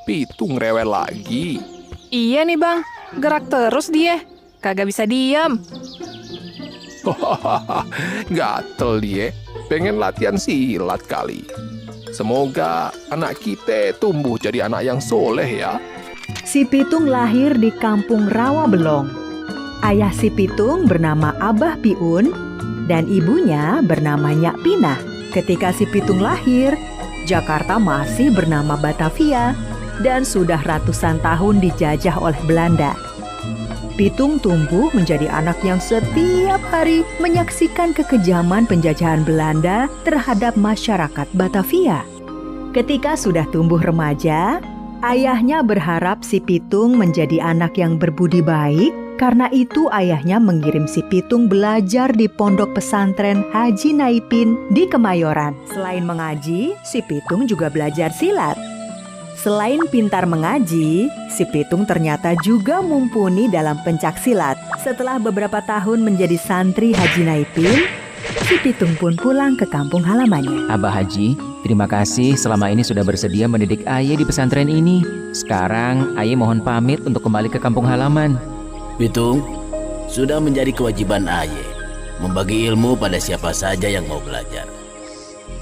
Pitung rewel lagi. Iya nih bang, gerak terus dia. Kagak bisa diam. Gatel dia, pengen latihan silat kali. Semoga anak kita tumbuh jadi anak yang soleh ya. Si Pitung lahir di kampung Rawabelong. Ayah si Pitung bernama Abah Piun dan ibunya bernama Nyak Pinah. Ketika si Pitung lahir, Jakarta masih bernama Batavia dan sudah ratusan tahun dijajah oleh Belanda. Pitung tumbuh menjadi anak yang setiap hari menyaksikan kekejaman penjajahan Belanda terhadap masyarakat Batavia. Ketika sudah tumbuh remaja, ayahnya berharap si Pitung menjadi anak yang berbudi baik. Karena itu ayahnya mengirim si Pitung belajar di pondok pesantren Haji Naipin di Kemayoran. Selain mengaji, si Pitung juga belajar silat. Selain pintar mengaji, si Pitung ternyata juga mumpuni dalam pencak silat. Setelah beberapa tahun menjadi santri Haji Naipin, si Pitung pun pulang ke kampung halamannya. Abah Haji, terima kasih selama ini sudah bersedia mendidik Aye di pesantren ini. Sekarang Aye mohon pamit untuk kembali ke kampung halaman. Pitung, sudah menjadi kewajiban Aye membagi ilmu pada siapa saja yang mau belajar.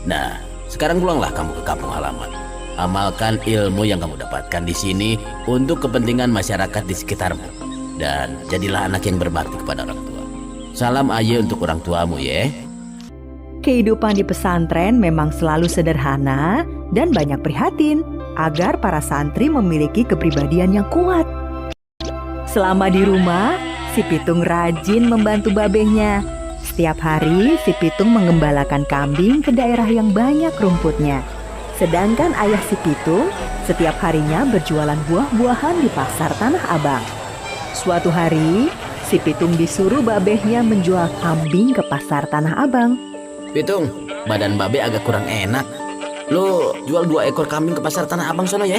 Nah, sekarang pulanglah kamu ke kampung halaman. Amalkan ilmu yang kamu dapatkan di sini untuk kepentingan masyarakat di sekitarmu. Dan jadilah anak yang berbakti kepada orang tua. Salam Aye untuk orang tuamu ya. Kehidupan di pesantren memang selalu sederhana dan banyak prihatin agar para santri memiliki kepribadian yang kuat. Selama di rumah, si Pitung rajin membantu babehnya. Setiap hari, si Pitung mengembalakan kambing ke daerah yang banyak rumputnya. Sedangkan ayah si Pitung setiap harinya berjualan buah-buahan di pasar Tanah Abang. Suatu hari, si Pitung disuruh babehnya menjual kambing ke pasar Tanah Abang. Pitung, badan babe agak kurang enak. Lo jual 2 ekor kambing ke pasar Tanah Abang sono ya.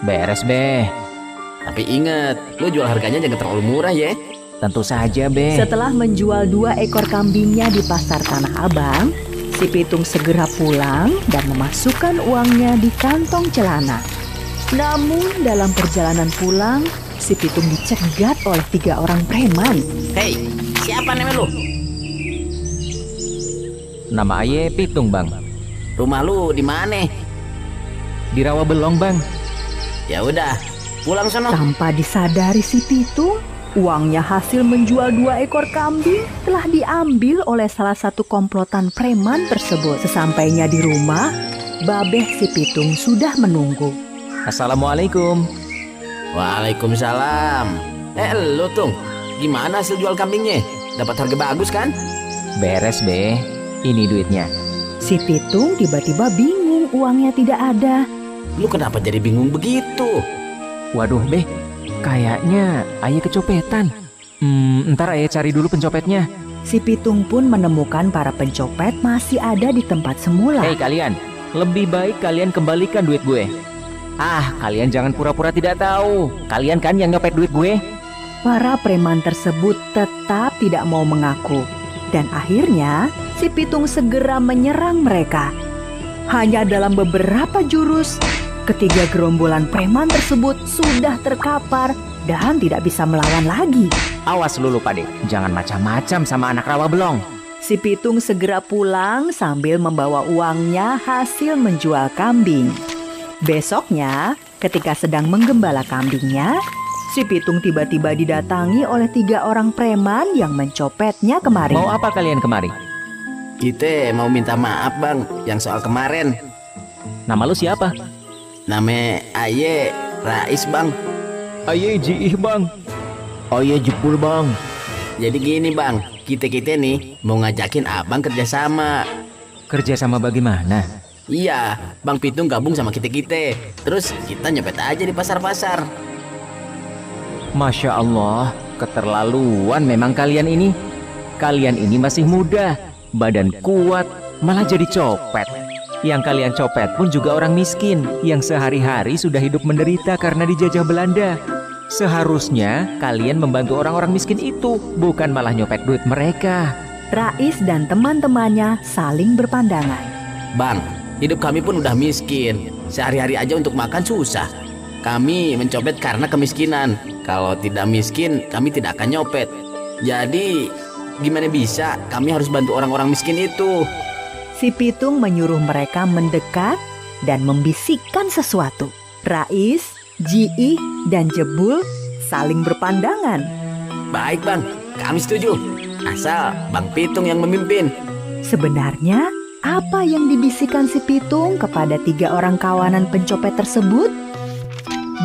Beres, Be. Tapi ingat, lo jual harganya jangan terlalu murah ya. Tentu saja, Be. Setelah menjual 2 ekor kambingnya di pasar Tanah Abang, si Pitung segera pulang dan memasukkan uangnya di kantong celana. Namun dalam perjalanan pulang, si Pitung dicegat oleh 3 orang preman. Hei, siapa namanya lo? Nama Aye Pitung, Bang. Rumah lu di mana? Di Rawabelong, Bang. Ya udah, pulang sono. Tanpa disadari si Pitung, uangnya hasil menjual 2 ekor kambing telah diambil oleh salah satu komplotan preman tersebut. Sesampainya di rumah, babeh si Pitung sudah menunggu. Assalamualaikum. Waalaikumsalam. Lo Tung, gimana hasil jual kambingnya? Dapat harga bagus kan? Beres, Be. Ini duitnya. Si Pitung tiba-tiba bingung uangnya tidak ada. Lu kenapa jadi bingung begitu? Waduh, Be. Kayaknya Aye kecopetan. Ntar Aye cari dulu pencopetnya. Si Pitung pun menemukan para pencopet masih ada di tempat semula. Hei kalian, lebih baik kalian kembalikan duit gue. Kalian jangan pura-pura tidak tahu. Kalian kan yang nyopet duit gue. Para preman tersebut tetap tidak mau mengaku. Dan akhirnya, si Pitung segera menyerang mereka. Hanya dalam beberapa jurus, ketiga gerombolan preman tersebut sudah terkapar dan tidak bisa melawan lagi. Awas lu Pade, jangan macam-macam sama anak Rawabelong. Si Pitung segera pulang sambil membawa uangnya hasil menjual kambing. Besoknya, ketika sedang menggembala kambingnya, si Pitung tiba-tiba didatangi oleh 3 orang preman yang mencopetnya kemari. Mau apa kalian kemari? Kita mau minta maaf bang, yang soal kemarin. Nama lu siapa? Nama Aye Rais bang. Aye Jiih bang. Aye Jepul bang. Jadi gini bang, kita nih mau ngajakin abang kerjasama. Kerjasama bagaimana? Iya, Bang Pitung gabung sama kita. Terus kita nyopet aja di pasar-pasar. Masya Allah, keterlaluan memang kalian ini. Kalian ini masih muda, badan kuat, malah jadi copet. Yang kalian copet pun juga orang miskin, yang sehari-hari sudah hidup menderita karena dijajah Belanda. Seharusnya kalian membantu orang-orang miskin itu, bukan malah nyopet duit mereka. Rais dan teman-temannya saling berpandangan. Bang, hidup kami pun udah miskin. Sehari-hari aja untuk makan susah. kami mencopet karena kemiskinan. Kalau tidak miskin, kami tidak akan nyopet. Jadi, gimana bisa? Kami harus bantu orang-orang miskin itu. Si Pitung menyuruh mereka mendekat dan membisikkan sesuatu. Rais, Jiih, dan Jebul saling berpandangan. Baik bang, kami setuju. Asal Bang Pitung yang memimpin. Sebenarnya, apa yang dibisikkan si Pitung kepada 3 orang kawanan pencopet tersebut?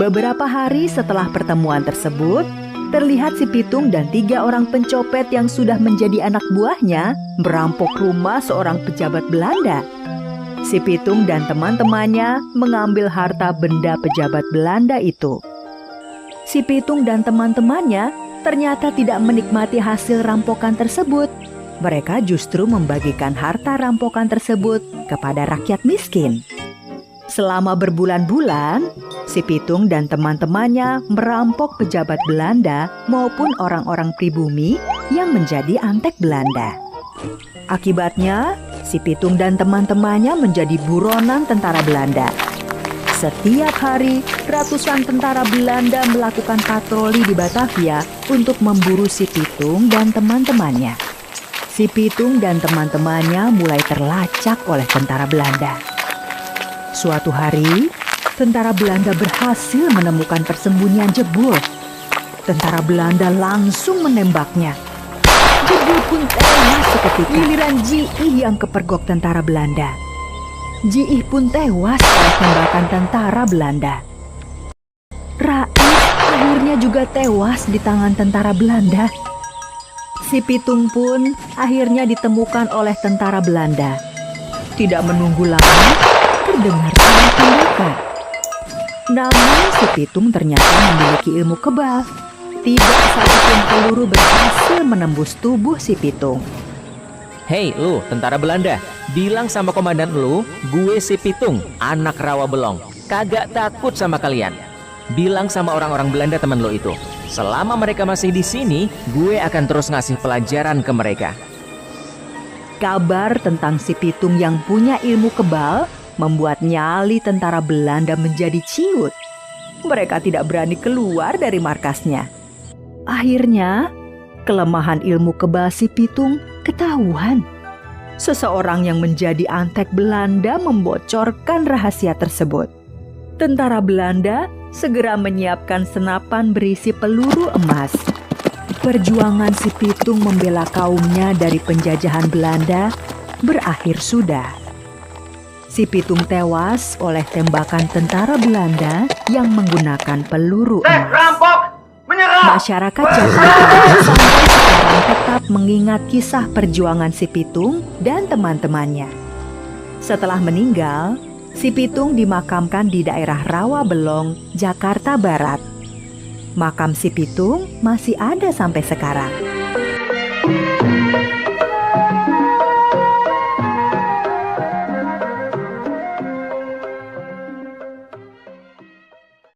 Beberapa hari setelah pertemuan tersebut, terlihat si Pitung dan 3 orang pencopet yang sudah menjadi anak buahnya merampok rumah seorang pejabat Belanda. Si Pitung dan teman-temannya mengambil harta benda pejabat Belanda itu. Si Pitung dan teman-temannya ternyata tidak menikmati hasil rampokan tersebut. Mereka justru membagikan harta rampokan tersebut kepada rakyat miskin. Selama berbulan-bulan, si Pitung dan teman-temannya merampok pejabat Belanda maupun orang-orang pribumi yang menjadi antek Belanda. Akibatnya, si Pitung dan teman-temannya menjadi buronan tentara Belanda. Setiap hari, ratusan tentara Belanda melakukan patroli di Batavia untuk memburu si Pitung dan teman-temannya. Si Pitung dan teman-temannya mulai terlacak oleh tentara Belanda. Suatu hari, tentara Belanda berhasil menemukan persembunyian Jebul. Tentara Belanda langsung menembaknya. Jebul pun tewas seketika. Giliran Jiih yang kepergok tentara Belanda. Jiih pun tewas oleh tembakan tentara Belanda. Rais akhirnya juga tewas di tangan tentara Belanda. Si Pitung pun akhirnya ditemukan oleh tentara Belanda. Tidak menunggu lama, terdengar tembakan. Namun si Pitung ternyata memiliki ilmu kebal. Tidak satupun peluru berhasil menembus tubuh si Pitung. Hei lu, tentara Belanda, bilang sama komandan lu, gue si Pitung, anak Rawa Belong. Kagak takut sama kalian. Bilang sama orang-orang Belanda teman lo itu, selama mereka masih di sini, gue akan terus ngasih pelajaran ke mereka. Kabar tentang si Pitung yang punya ilmu kebal membuat nyali tentara Belanda menjadi ciut. Mereka tidak berani keluar dari markasnya. Akhirnya, kelemahan ilmu kebal si Pitung ketahuan. Seseorang yang menjadi antek Belanda membocorkan rahasia tersebut. Tentara Belanda segera menyiapkan senapan berisi peluru emas. Perjuangan si Pitung membela kaumnya dari penjajahan Belanda berakhir sudah. Si Pitung tewas oleh tembakan tentara Belanda yang menggunakan peluru emas. Rampok! Menyerah! Masyarakat Jakarta sampai sekarang tetap mengingat kisah perjuangan si Pitung dan teman-temannya. Setelah meninggal, si Pitung dimakamkan di daerah Rawa Belong, Jakarta Barat. Makam si Pitung masih ada sampai sekarang.